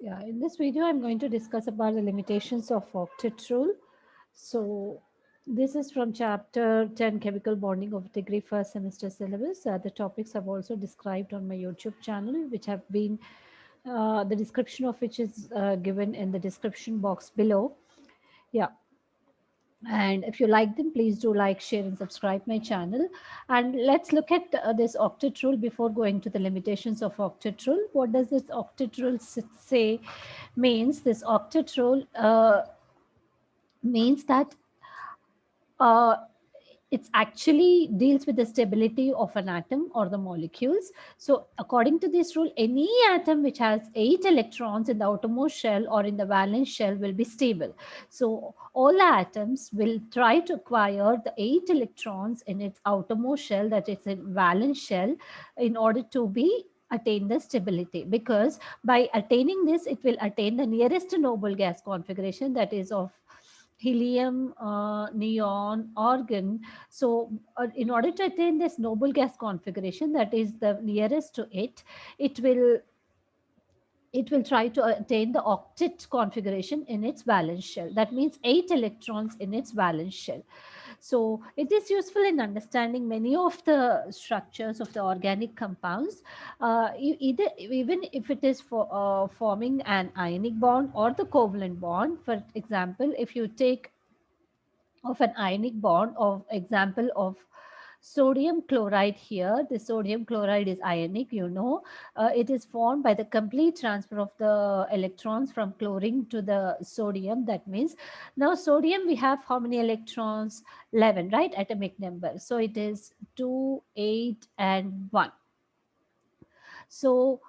Yeah, in this video, I'm going to discuss about the limitations of octet rule. So this is from chapter 10, chemical bonding of degree first semester syllabus. The topics I've also described on my YouTube channel, which have been the description of which is given in the description box below. Yeah, and if you like them, please do like, share, and subscribe my channel. And let's look at this octet rule before going to the limitations of octet rule. What does this octet rule say? Means this octet rule means that uh, it's actually deals with the stability of an atom or the molecules. So according to this rule, any atom which has 8 electrons in the outermost shell or in the valence shell will be stable. So all the atoms will try to acquire the 8 electrons in its outermost shell, that is in valence shell, in order to be attain the stability, because by attaining this it will attain the nearest noble gas configuration, that is of helium, neon, argon. So in order to attain this noble gas configuration, that is the nearest to it, it will it will try to attain the octet configuration in its valence shell. That means 8 electrons in its valence shell. So it is useful in understanding many of the structures of the organic compounds, either even if it is for forming an ionic bond or the covalent bond. For example, if you take of an ionic bond, of example of sodium chloride here, the sodium chloride is ionic, it is formed by the complete transfer of the electrons from chlorine to the sodium. That means now sodium, we have how many electrons? 11, right? Atomic number. So it is 2, 8 and 1. So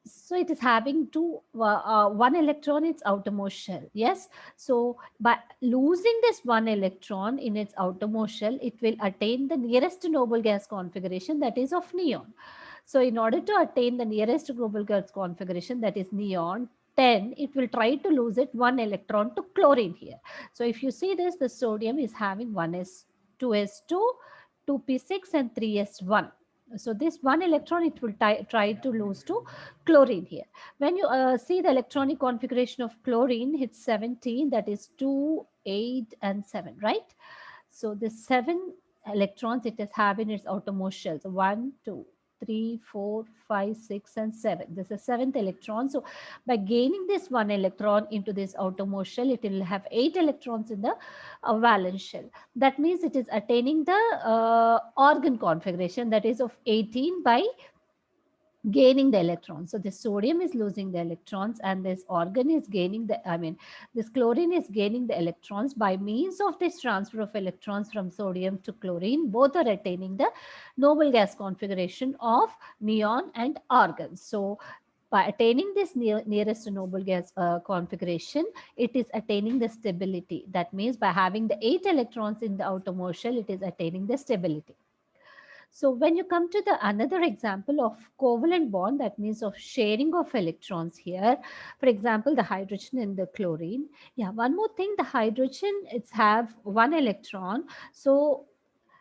so it is having one electron in its outermost shell. Yes. So by losing this one electron in its outermost shell, it will attain the nearest noble gas configuration, that is of neon. So in order to attain the nearest noble gas configuration, that is neon 10, it will try to lose it one electron to chlorine here. So if you see this, the sodium is having 1s, 2s2, 2p6 and 3s1. So this one electron, it will try to lose to chlorine here. When you see the electronic configuration of chlorine, it's 17, that is 2, 8 and 7, right? So the 7 electrons it is having its outermost shells. 1, 2, 3, 4, 5, 6 and 7. This is 7th electron. So by gaining this one electron into this outermost shell, it will have 8 electrons in the valence shell. That means it is attaining the organ configuration, that is of 18, by gaining the electrons. So this sodium is losing the electrons and this organ is gaining this chlorine is gaining the electrons. By means of this transfer of electrons from sodium to chlorine, both are attaining the noble gas configuration of neon and argon. So by attaining this nearest noble gas configuration, it is attaining the stability. That means by having the 8 electrons in the outermost shell, it is attaining the stability. So when you come to the another example of covalent bond, that means of sharing of electrons here, for example, the hydrogen and the chlorine. Yeah, one more thing, the hydrogen, it's have one electron. So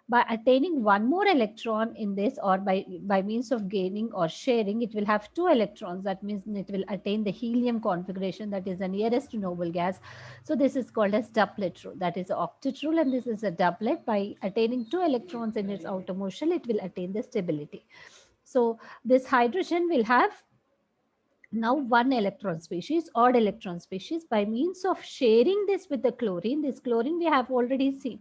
by attaining one more electron in this, or by means of gaining or sharing, it will have 2 electrons. That means it will attain the helium configuration, that is the nearest noble gas. So this is called as doublet rule. That is the octet rule, and this is a doublet. By attaining 2 electrons in its outermost shell, it will attain the stability. So this hydrogen will have now one electron species, odd electron species. By means of sharing this with the chlorine, this chlorine we have already seen.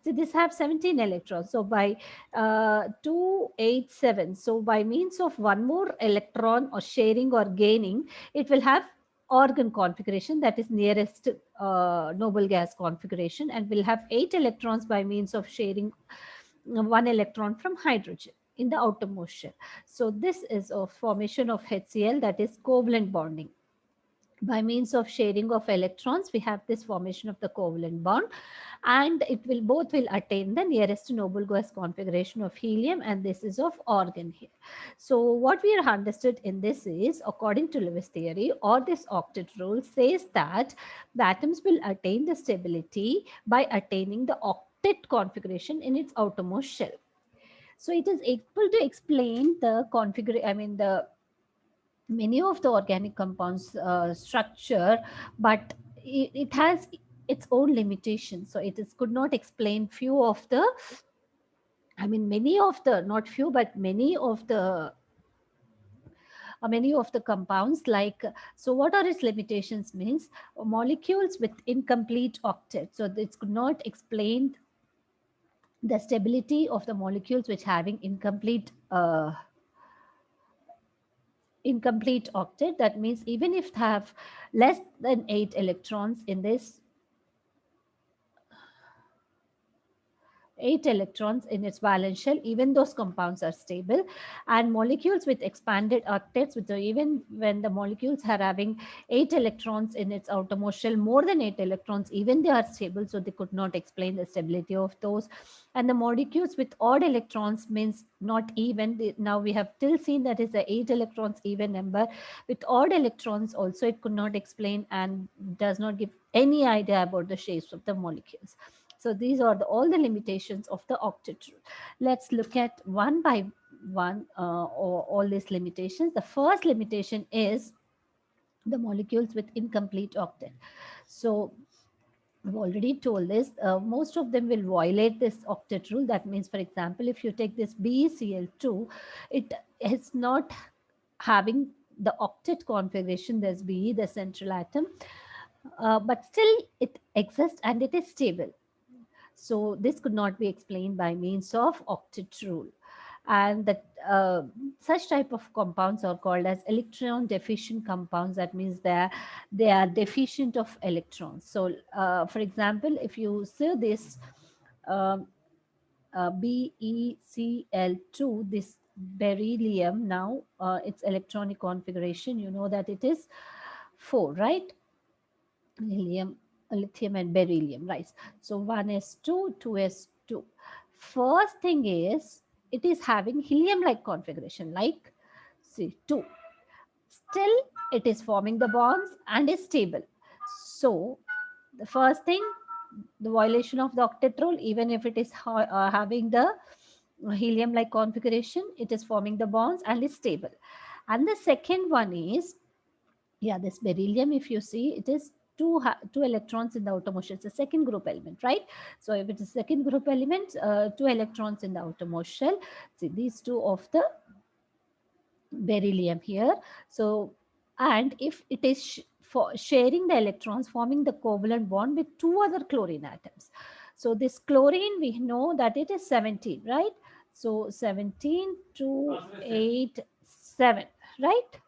So this have 17 electrons. So by 2, 8, 7. So by means of one more electron or sharing or gaining, it will have organ configuration, that is nearest noble gas configuration, and will have 8 electrons by means of sharing one electron from hydrogen in the outermost shell. So this is a formation of HCl, that is covalent bonding. By means of sharing of electrons, we have this formation of the covalent bond, and it will both will attain the nearest noble gas configuration of helium, and this is of argon here. So what we are understood in this is, according to Lewis theory or this octet rule, says that the atoms will attain the stability by attaining the octet configuration in its outermost shell. So it is able to explain the configuration, the many of the organic compounds structure, but it has its own limitations. So it is could not explain few of the, I mean many of the, not few but many of the compounds, like, so what are its limitations means, molecules with incomplete octet. So this could not explain the stability of the molecules which having incomplete octet. That means even if they have less than 8 electrons in this, 8 electrons in its valence shell, even those compounds are stable. And molecules with expanded octets, which are even when the molecules are having 8 electrons in its outermost shell, more than 8 electrons, even they are stable. So they could not explain the stability of those. And the molecules with odd electrons means not even. Now we have still seen that is the 8 electrons even number. With odd electrons also, it could not explain and does not give any idea about the shapes of the molecules. So these are all the limitations of the octet rule. Let's look at one by one, all these limitations. The first limitation is the molecules with incomplete octet. So I've already told this. Most of them will violate this octet rule. That means, for example, if you take this BeCl2, it is not having the octet configuration. There's Be, the central atom, but still it exists and it is stable. So this could not be explained by means of octet rule. And that such type of compounds are called as electron deficient compounds. That means they are deficient of electrons. So for example, if you see this um, BeCl2, this beryllium, now its electronic configuration, you know that it is 4, right? Helium, lithium and beryllium, right? So 1s2, 2s2. First thing is it is having helium like configuration, like see 2. Still it is forming the bonds and is stable. So the first thing, the violation of the octet rule, even if it is having the helium like configuration, it is forming the bonds and is stable. And the second one is, yeah, this beryllium, if you see, it is two electrons in the outermost shell. It's a second group element, right? So if it is second group element, 2 electrons in the outermost shell. See these two of the beryllium here. So, and if it is for sharing the electrons, forming the covalent bond with 2 other chlorine atoms. So this chlorine, we know that it is 17, right? So 17 to 8 7, right?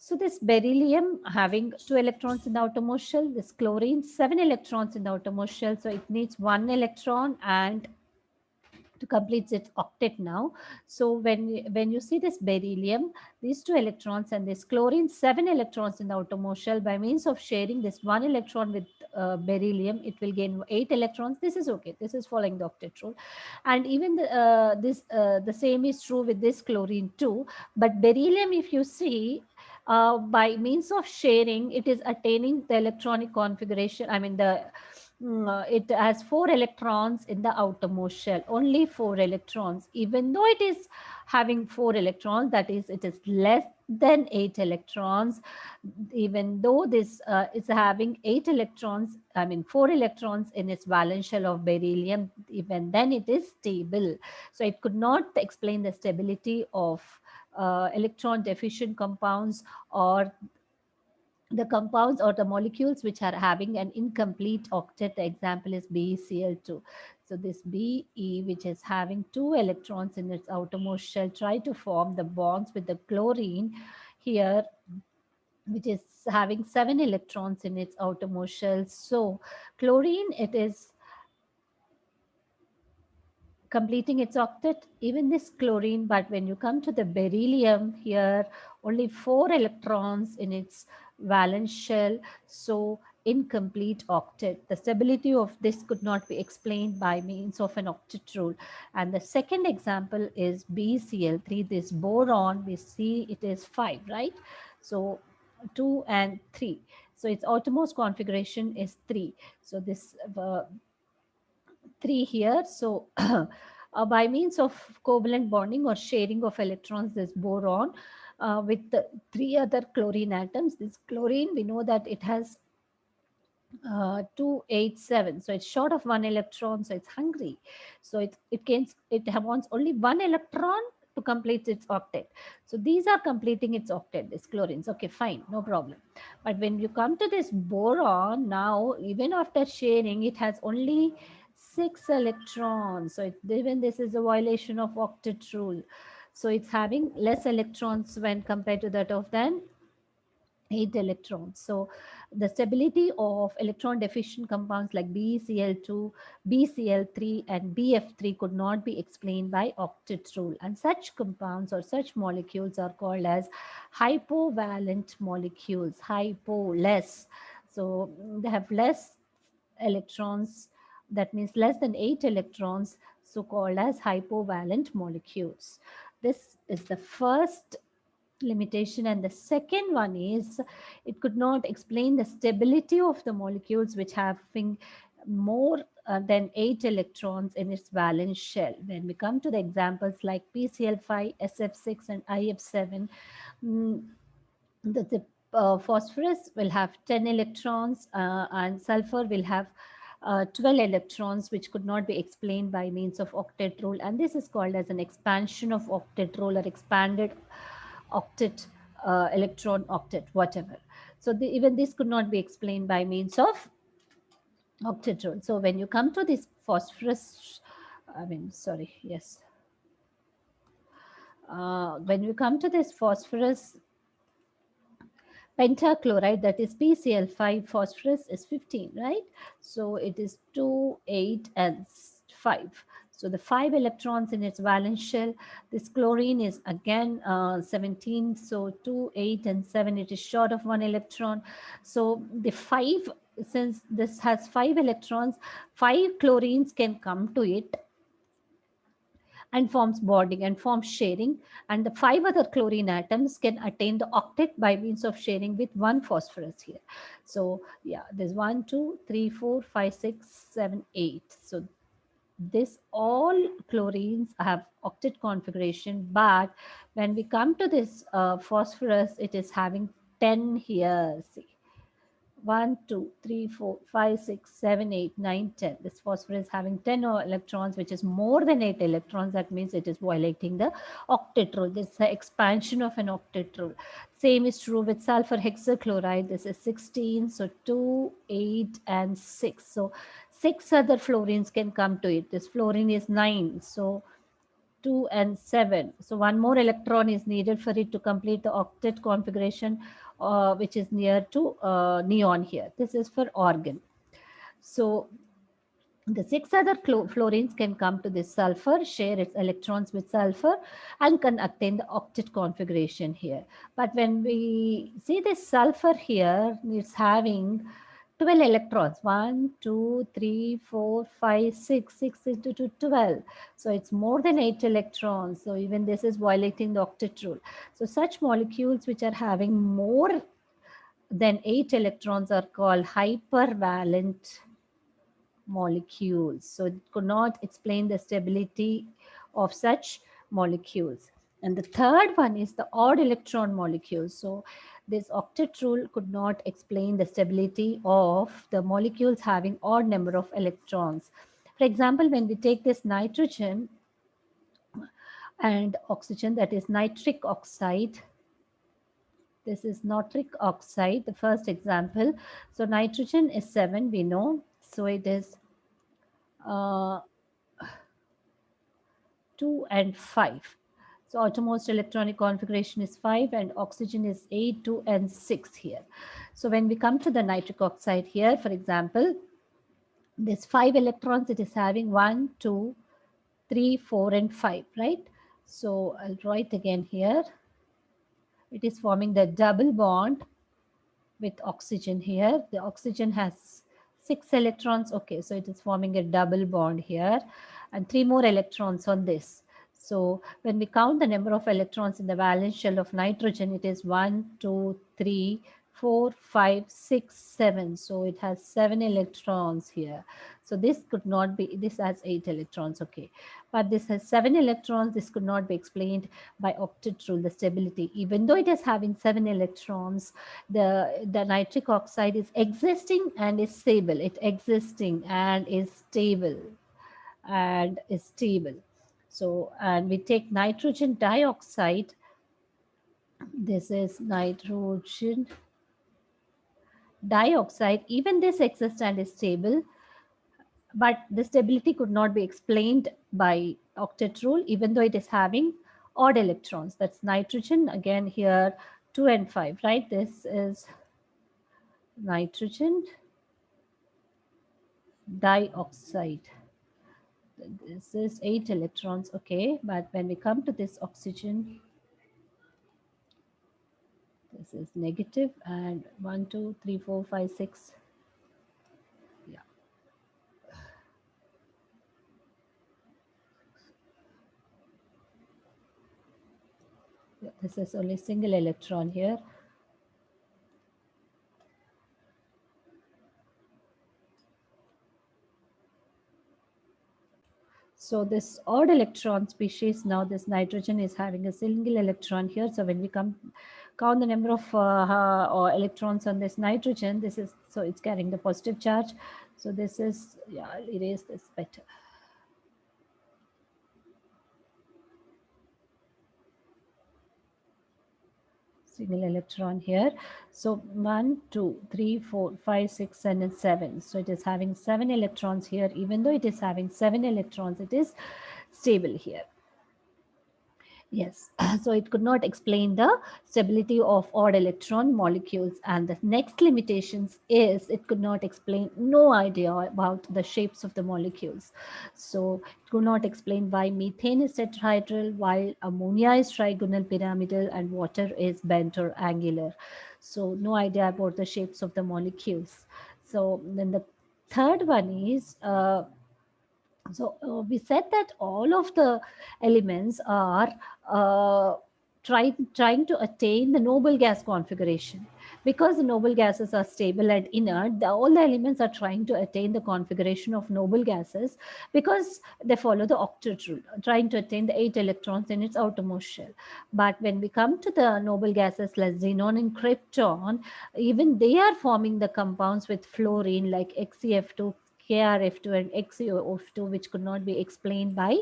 So this beryllium having 2 electrons in the outermost shell, this chlorine 7 electrons in the outermost shell. So it needs 1 electron and to complete its octet now. So when you see this beryllium, these 2 electrons and this chlorine 7 electrons in the outermost shell, by means of sharing this 1 electron with beryllium, it will gain 8 electrons. This is okay. This is following the octet rule, and even the same is true with this chlorine too. But beryllium, if you see, by means of sharing, it is attaining the electronic configuration. I mean it has 4 electrons in the outermost shell, only 4 electrons, even though it is having 4 electrons, that is, it is less than 8 electrons. Even though this is having 8 electrons, I mean 4 electrons in its valence shell of beryllium, even then it is stable. So it could not explain the stability of electron deficient compounds, or the compounds or the molecules which are having an incomplete octet. The example is BeCl2. So this Be, which is having 2 electrons in its outermost shell, try to form the bonds with the chlorine here, which is having 7 electrons in its outermost shell. So chlorine, it is completing its octet, even this chlorine. But when you come to the beryllium here, only 4 electrons in its valence shell. So incomplete octet. The stability of this could not be explained by means of an octet rule. And the second example is BeCl3. This boron, we see it is 5, right? So 2 and 3. So its outermost configuration is 3. So this 3 here. So by means of covalent bonding or sharing of electrons, this boron with the three other chlorine atoms. This chlorine, we know that it has 287, so it's short of one electron, so it's hungry. So it wants only one electron to complete its octet. So these are completing its octet, this chlorines. Okay, fine, no problem. But when you come to this boron, now even after sharing, it has only 6 electrons. So even this is a violation of octet rule. So it's having less electrons when compared to that of then 8 electrons. So the stability of electron deficient compounds like BeCl2, BCl3, and BF3 could not be explained by octet rule. And such compounds or such molecules are called as hypovalent molecules, hypo less. So they have less electrons, that means less than 8 electrons, so called as hypovalent molecules. This is the first limitation. And the second one is it could not explain the stability of the molecules which having more than 8 electrons in its valence shell. When we come to the examples like PCl5, SF6, and IF7, mm, the phosphorus will have 10 electrons and sulfur will have 12 electrons, which could not be explained by means of octet rule. And this is called as an expansion of octet rule or expanded octet, electron octet, whatever. So even this could not be explained by means of octet rule. So when you come to this phosphorus, sorry, yes. When you come to this phosphorus pentachloride, that is PCl5, phosphorus is 15, right? So it is 2, 8, and 5. So the 5 electrons in its valence shell. This chlorine is again 17. So 2, 8, and 7, it is short of 1 electron. So the 5, since this has 5 electrons, 5 chlorines can come to it and forms bonding and forms sharing, and the 5 other chlorine atoms can attain the octet by means of sharing with one phosphorus here. So yeah, there's 1, 2, 3, 4, 5, 6, 7, 8. So this all chlorines have octet configuration, but when we come to this phosphorus, it is having 10 here. See, 1, 2, 3, 4, 5, 6, 7, 8, 9, 10. This phosphorus having 10 electrons, which is more than 8 electrons. That means it is violating the octet rule. This is the expansion of an octet rule. Same is true with sulfur hexachloride. This is 16. So 2, 8, and 6. So 6 other fluorines can come to it. This fluorine is 9. So 2 and 7. So one more electron is needed for it to complete the octet configuration, which is near to neon here. This is for organ. So the 6 other fluorines can come to this sulfur, share its electrons with sulfur, and can attain the octet configuration here. But when we see this sulfur here, it's having 12 electrons. 1, 2, 3, 4, 5, 6. 6 into 2, 12. So it's more than 8 electrons. So even this is violating the octet rule. So such molecules which are having more than 8 electrons are called hypervalent molecules. So it could not explain the stability of such molecules. And the third one is the odd electron molecules. So this octet rule could not explain the stability of the molecules having odd number of electrons. For example, when we take this nitrogen and oxygen, that is nitric oxide. This is nitric oxide, the first example. So nitrogen is 7, we know. So it is 2 and 5. So outermost electronic configuration is 5 and oxygen is 8, 2 and 6 here. So when we come to the nitric oxide here, for example, this 5 electrons, it is having 1, 2, 3, 4 and 5, right? So I'll write again here. It is forming the double bond with oxygen here. The oxygen has 6 electrons. Okay, so it is forming a double bond here and 3 more electrons on this. So when we count the number of electrons in the valence shell of nitrogen, it is 1, 2, 3, 4, 5, 6, 7. So it has 7 electrons here. So this could not be, this has 8 electrons, okay. But this has 7 electrons, this could not be explained by octet rule, the stability. Even though it is having 7 electrons, the nitric oxide is existing and is stable. It existing and is stable and is stable. So, and we take nitrogen dioxide. This is nitrogen dioxide. Even this exists and is stable, but the stability could not be explained by octet rule, even though it is having odd electrons. That's nitrogen again here, 2 and 5, right? This is nitrogen dioxide. This is 8 electrons, okay. But when we come to this oxygen, this is negative, and 1, 2, 3, 4, 5, 6. Yeah. This is only single electron here. So this odd electron species, now this nitrogen is having a single electron here. So when we count the number of or electrons on this nitrogen, this is, so it's carrying the positive charge. So this is, yeah, I'll erase this better. Single electron here. So 1, 2, 3, 4, 5, 6, and 7. So it is having 7 electrons here. Even though it is having 7 electrons, it is stable here. Yes, so it could not explain the stability of odd electron molecules. And the next limitations is it could not explain, no idea about the shapes of the molecules. So it could not explain why methane is tetrahedral, while ammonia is trigonal pyramidal, and water is bent or angular. So no idea about the shapes of the molecules. So then the third one is, we said that all of the elements are uh, trying to attain the noble gas configuration. Because the noble gases are stable and inert, all the elements are trying to attain the configuration of noble gases, because they follow the octet rule, trying to attain the 8 electrons in its outermost shell. But when we come to the noble gases like xenon and krypton, even they are forming the compounds with fluorine like XeF2, KrF2, and XeO2, which could not be explained by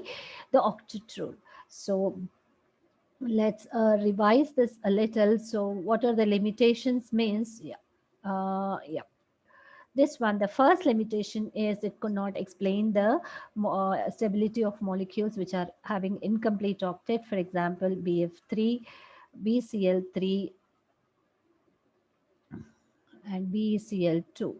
the octet rule. So let's revise this a little. So what are the limitations means? Yeah. Yeah. This one, the first limitation is it could not explain the stability of molecules which are having incomplete octet. For example, BF3, BCl3, and BeCl2.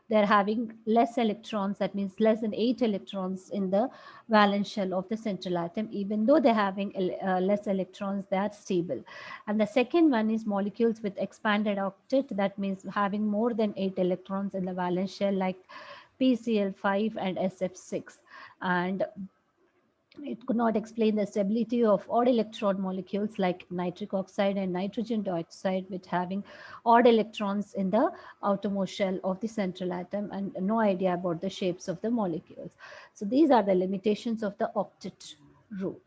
They're having less electrons, that means less than 8 electrons in the valence shell of the central atom. Even though they're having less electrons, they are stable. And the second one is molecules with expanded octet, that means having more than 8 electrons in the valence shell, like PCl5 and SF6. And it could not explain the stability of odd electron molecules like nitric oxide and nitrogen dioxide, with having odd electrons in the outermost shell of the central atom, and no idea about the shapes of the molecules. So these are the limitations of the octet rule.